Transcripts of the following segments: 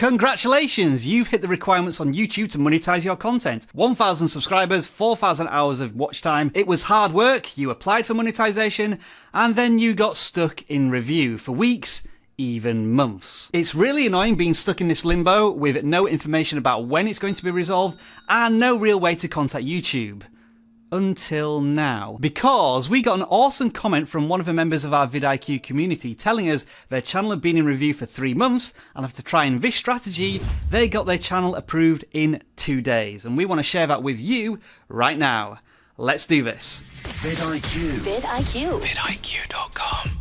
Congratulations! You've hit the requirements on YouTube to monetize your content. 1,000 subscribers, 4,000 hours of watch time. It was hard work, you applied for monetization, and then you got stuck in review for weeks, even months. It's really annoying being stuck in this limbo with no information about when it's going to be resolved and no real way to contact YouTube. Until now. Because we got an awesome comment from one of the members of our vidIQ community telling us their channel had been in review for 3 months, and after trying this strategy, they got their channel approved in 2 days. And we want to share that with you right now. Let's do this. vidIQ. vidIQ. vidIQ.com.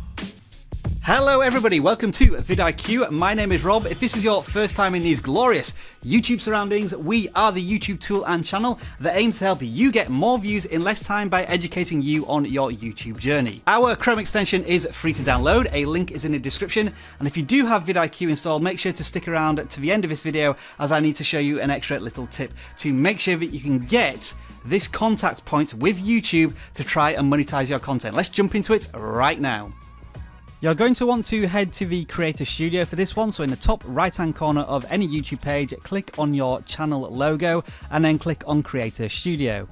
Hello everybody, welcome to vidIQ. My name is Rob. If this is your first time in these glorious YouTube surroundings, we are the YouTube tool and channel that aims to help you get more views in less time by educating you on your YouTube journey. Our Chrome extension is free to download, a link is in the description, and if you do have vidIQ installed, make sure to stick around to the end of this video as I need to show you an extra little tip to make sure that you can get this contact point with YouTube to try and monetize your content. Let's jump into it right now. You're going to want to head to the Creator Studio for this one, so in the top right hand corner of any YouTube page, click on your channel logo and then click on Creator Studio.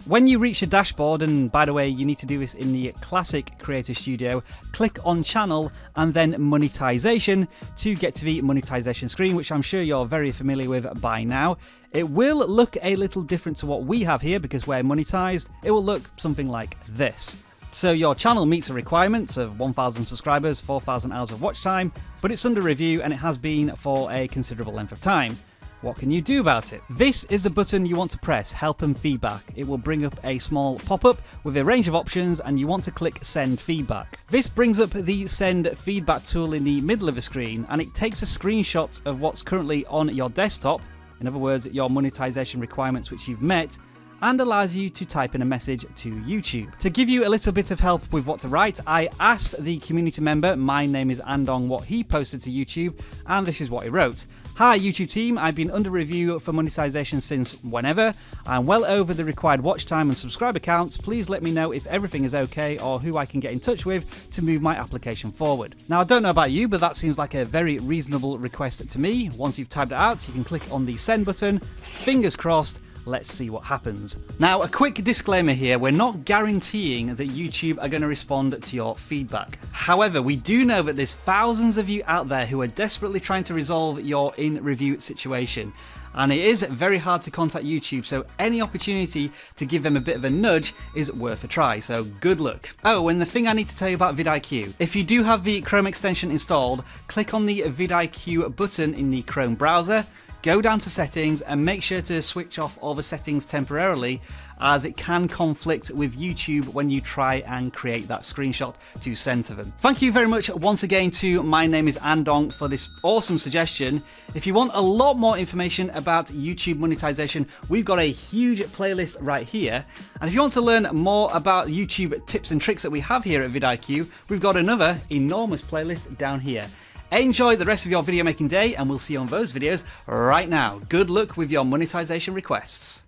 When you reach the dashboard, and by the way you need to do this in the classic Creator Studio, click on Channel and then Monetization to get to the monetization screen, which I'm sure you're very familiar with by now. It will look a little different to what we have here because we're monetized. It will look something like this. So your channel meets the requirements of 1,000 subscribers, 4,000 hours of watch time, but it's under review and it has been for a considerable length of time. What can you do about it? This is the button you want to press, Help and Feedback. It will bring up a small pop-up with a range of options and you want to click Send Feedback. This brings up the Send Feedback tool in the middle of the screen and it takes a screenshot of what's currently on your desktop, in other words, your monetization requirements which you've met, and allows you to type in a message to YouTube. To give you a little bit of help with what to write, I asked the community member, my name is Andong, what he posted to YouTube, and this is what he wrote. Hi YouTube team, I've been under review for monetization since whenever. I'm well over the required watch time and subscriber counts. Please let me know if everything is okay or who I can get in touch with to move my application forward. Now I don't know about you, but that seems like a very reasonable request to me. Once you've typed it out, you can click on the send button. Fingers crossed. Let's see what happens. Now, a quick disclaimer here, we're not guaranteeing that YouTube are going to respond to your feedback. However, we do know that there's thousands of you out there who are desperately trying to resolve your in-review situation. And it is very hard to contact YouTube, so any opportunity to give them a bit of a nudge is worth a try, so good luck. Oh, and the thing I need to tell you about vidIQ. If you do have the Chrome extension installed, click on the vidIQ button in the Chrome browser, go down to settings and make sure to switch off all the settings temporarily as it can conflict with YouTube when you try and create that screenshot to send to them. Thank you very much once again to My Name is Andong for this awesome suggestion. If you want a lot more information about YouTube monetization, we've got a huge playlist right here. And if you want to learn more about YouTube tips and tricks that we have here at vidIQ, we've got another enormous playlist down here. Enjoy the rest of your video making day and we'll see you on those videos right now. Good luck with your monetization requests.